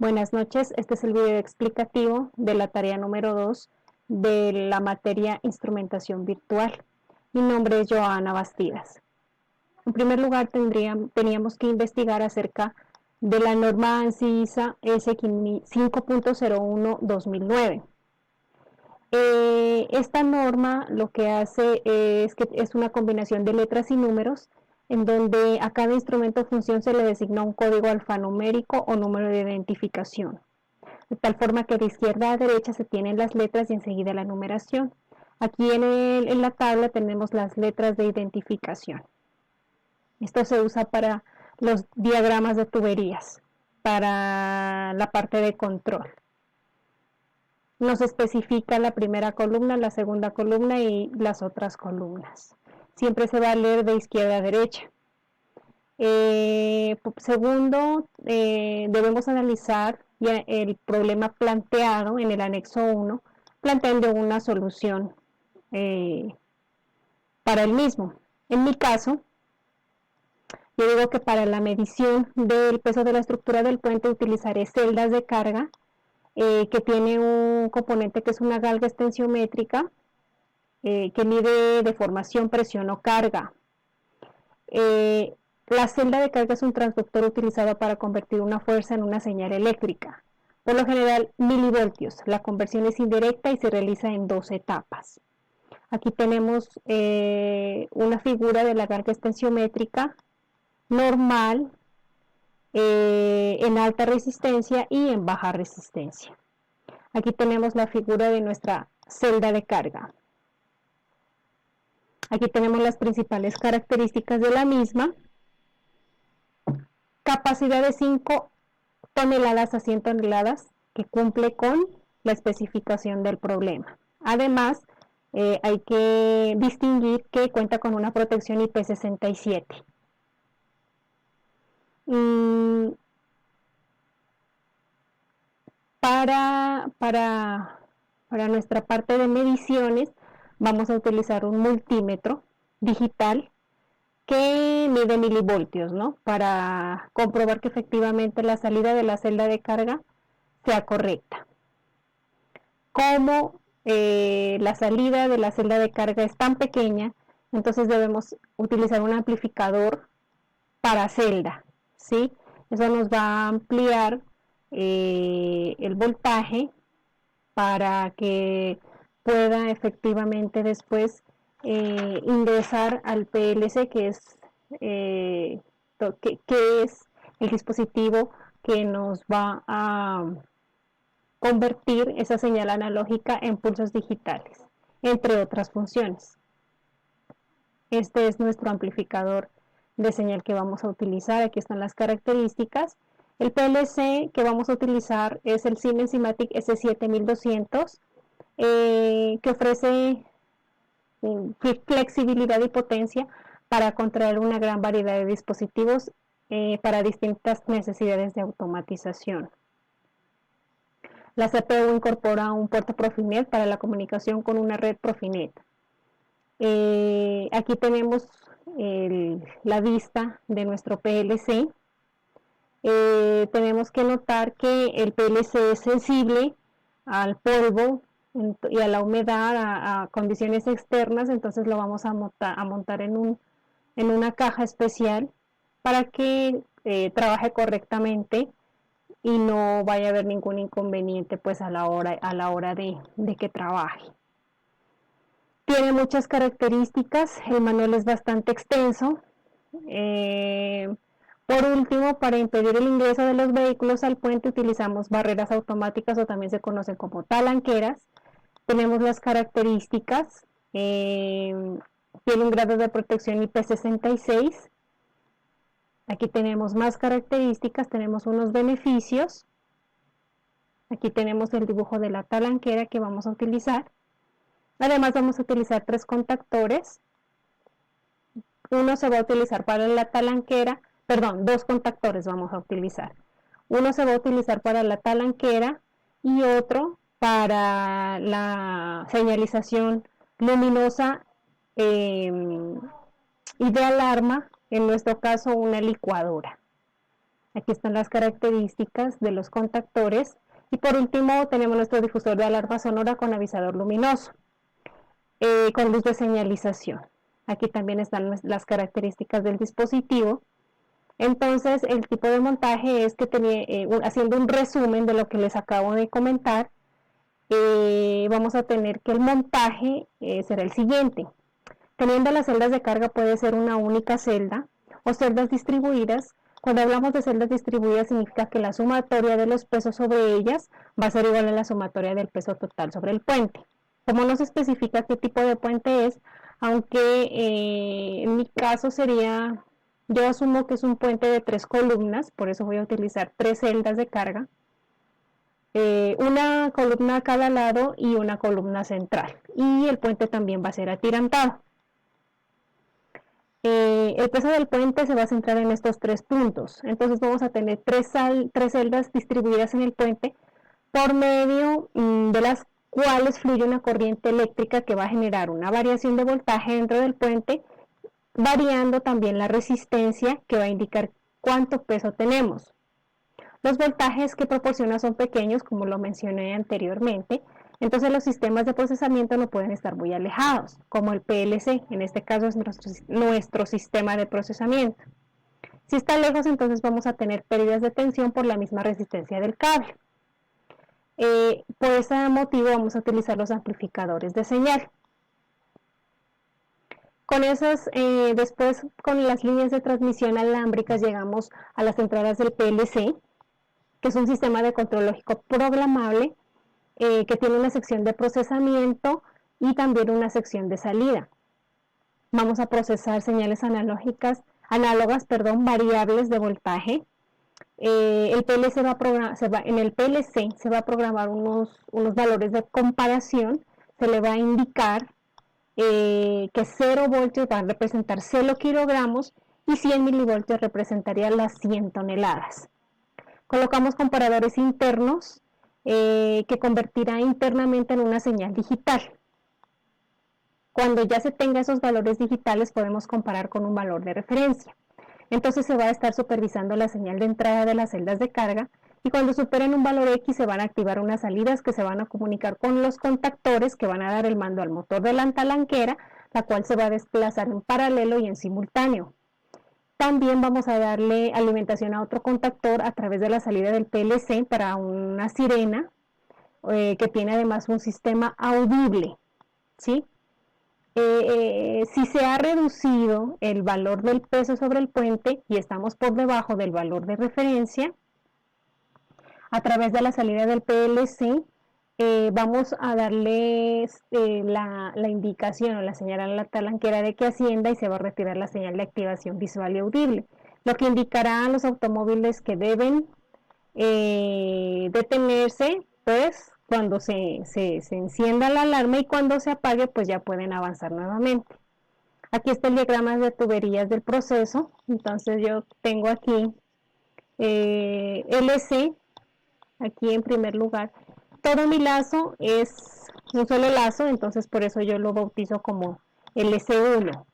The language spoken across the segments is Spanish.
Buenas noches, este es el video explicativo de la tarea número 2 de la materia Instrumentación Virtual. Mi nombre es Joana Bastidas. En primer lugar, teníamos que investigar acerca de la norma ANSI ISA S5.01-2009. Esta norma lo que hace es que es una combinación de letras y números en donde a cada instrumento o función se le designa un código alfanumérico o número de identificación, de tal forma que de izquierda a derecha se tienen las letras y enseguida la numeración. Aquí en la tabla tenemos las letras de identificación. Esto se usa para los diagramas de tuberías, para la parte de control. Nos especifica la primera columna, la segunda columna y las otras columnas. Siempre se va a leer de izquierda a derecha. Segundo, debemos analizar el problema planteado en el anexo 1, planteando una solución para el mismo. En mi caso, yo digo que para la medición del peso de la estructura del puente utilizaré celdas de carga que tiene un componente que es una galga extensiométrica que mide deformación, presión o carga. La celda de carga es un transductor utilizado para convertir una fuerza en una señal eléctrica. Por lo general, milivoltios. La conversión es indirecta y se realiza en 2 etapas. Aquí tenemos una figura de la carga extensiométrica normal, en alta resistencia y en baja resistencia. Aquí tenemos la figura de nuestra celda de carga. Aquí tenemos las principales características de la misma. Capacidad de 5 toneladas a 100 toneladas, que cumple con la especificación del problema. Además, hay que distinguir que cuenta con una protección IP67. Para nuestra parte de mediciones, vamos a utilizar un multímetro digital que mide milivoltios, ¿no? Para comprobar que efectivamente la salida de la celda de carga sea correcta. Como la salida de la celda de carga es tan pequeña, entonces debemos utilizar un amplificador para celda, ¿sí? Eso nos va a ampliar el voltaje para que pueda efectivamente después ingresar al PLC, que es el dispositivo que nos va a convertir esa señal analógica en pulsos digitales, entre otras funciones. Este es nuestro amplificador de señal que vamos a utilizar. Aquí están las características. El PLC que vamos a utilizar es el Siemens Simatic S7200, que ofrece flexibilidad y potencia para controlar una gran variedad de dispositivos para distintas necesidades de automatización. La CPU incorpora un puerto Profinet para la comunicación con una red Profinet. Aquí tenemos la vista de nuestro PLC. Tenemos que notar que el PLC es sensible al polvo y a la humedad, a condiciones externas, entonces lo vamos a montar en una caja especial para que trabaje correctamente y no vaya a haber ningún inconveniente pues a la hora de que trabaje. Tiene muchas características, el manual es bastante extenso. Por último, para impedir el ingreso de los vehículos al puente utilizamos barreras automáticas o también se conocen como talanqueras. Tenemos las características, tiene un grado de protección IP66. Aquí tenemos más características, tenemos unos beneficios. Aquí tenemos el dibujo de la talanquera que vamos a utilizar. Además vamos a utilizar 3 contactores. Uno se va a utilizar para la talanquera, perdón, 2 contactores vamos a utilizar. Uno se va a utilizar para la talanquera y otro para la señalización luminosa y de alarma, en nuestro caso una licuadora. Aquí están las características de los contactores. Y por último tenemos nuestro difusor de alarma sonora con avisador luminoso, con luz de señalización. Aquí también están las características del dispositivo. Entonces el tipo de montaje es que haciendo un resumen de lo que les acabo de comentar, vamos a tener que el montaje será el siguiente. Teniendo las celdas de carga puede ser una única celda o celdas distribuidas. Cuando hablamos de celdas distribuidas significa que la sumatoria de los pesos sobre ellas va a ser igual a la sumatoria del peso total sobre el puente. Como no se especifica qué tipo de puente es, aunque en mi caso sería, yo asumo que es un puente de 3 columnas, por eso voy a utilizar 3 celdas de carga, una columna a cada lado y una columna central. Y el puente también va a ser atirantado. El peso del puente se va a centrar en estos 3 puntos. Entonces vamos a tener 3 celdas distribuidas en el puente por medio de las cuales fluye una corriente eléctrica que va a generar una variación de voltaje dentro del puente, variando también la resistencia que va a indicar cuánto peso tenemos. Los voltajes que proporciona son pequeños, como lo mencioné anteriormente, entonces los sistemas de procesamiento no pueden estar muy alejados, como el PLC, en este caso es nuestro sistema de procesamiento. Si está lejos, entonces vamos a tener pérdidas de tensión por la misma resistencia del cable. Por ese motivo vamos a utilizar los amplificadores de señal. Con esas, después con las líneas de transmisión alámbricas llegamos a las entradas del PLC, que es un sistema de control lógico programable que tiene una sección de procesamiento y también una sección de salida. Vamos a procesar señales análogas, variables de voltaje. En el PLC se va a programar unos valores de comparación, se le va a indicar que 0 voltios va a representar 0 kilogramos y 100 milivoltios representaría las 100 toneladas. Colocamos comparadores internos que convertirá internamente en una señal digital. Cuando ya se tenga esos valores digitales podemos comparar con un valor de referencia. Entonces se va a estar supervisando la señal de entrada de las celdas de carga y cuando superen un valor X se van a activar unas salidas que se van a comunicar con los contactores que van a dar el mando al motor de la talanquera, la cual se va a desplazar en paralelo y en simultáneo. También vamos a darle alimentación a otro contactor a través de la salida del PLC para una sirena que tiene además un sistema audible, ¿sí? Si se ha reducido el valor del peso sobre el puente y estamos por debajo del valor de referencia, a través de la salida del PLC vamos a darles la indicación o la señal a la talanquera de que ascienda y se va a retirar la señal de activación visual y audible, lo que indicará a los automóviles que deben detenerse pues cuando se encienda la alarma y cuando se apague pues ya pueden avanzar nuevamente. Aquí está el diagrama de tuberías del proceso, entonces yo tengo aquí LC, aquí en primer lugar. Todo mi lazo es un solo lazo, entonces por eso yo lo bautizo como LC1,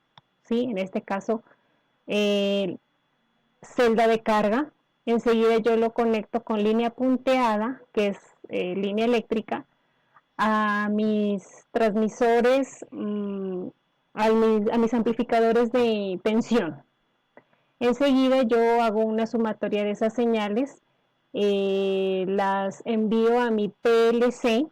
¿sí? En este caso, celda de carga. Enseguida yo lo conecto con línea punteada, que es línea eléctrica, a mis transmisores, a mis amplificadores de tensión. Enseguida yo hago una sumatoria de esas señales, las envío a mi PLC.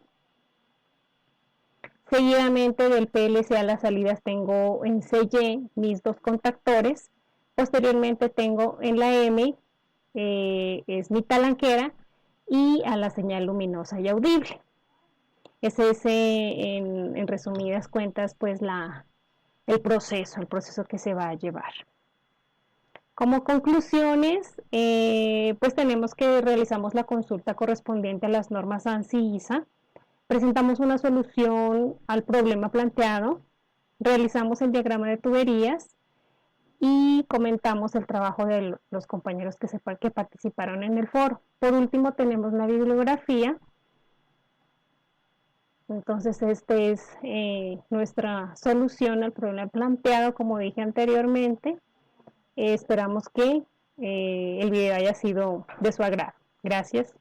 Seguidamente del PLC a las salidas tengo en CY mis 2 contactores. Posteriormente tengo en la M, es mi talanquera, y a la señal luminosa y audible. Ese es en resumidas cuentas pues el proceso que se va a llevar. Como conclusiones, pues tenemos que realizamos la consulta correspondiente a las normas ANSI y ISA, presentamos una solución al problema planteado, realizamos el diagrama de tuberías y comentamos el trabajo de los compañeros que participaron en el foro. Por último tenemos la bibliografía. Entonces esta es nuestra solución al problema planteado, como dije anteriormente. Esperamos que el video haya sido de su agrado. Gracias.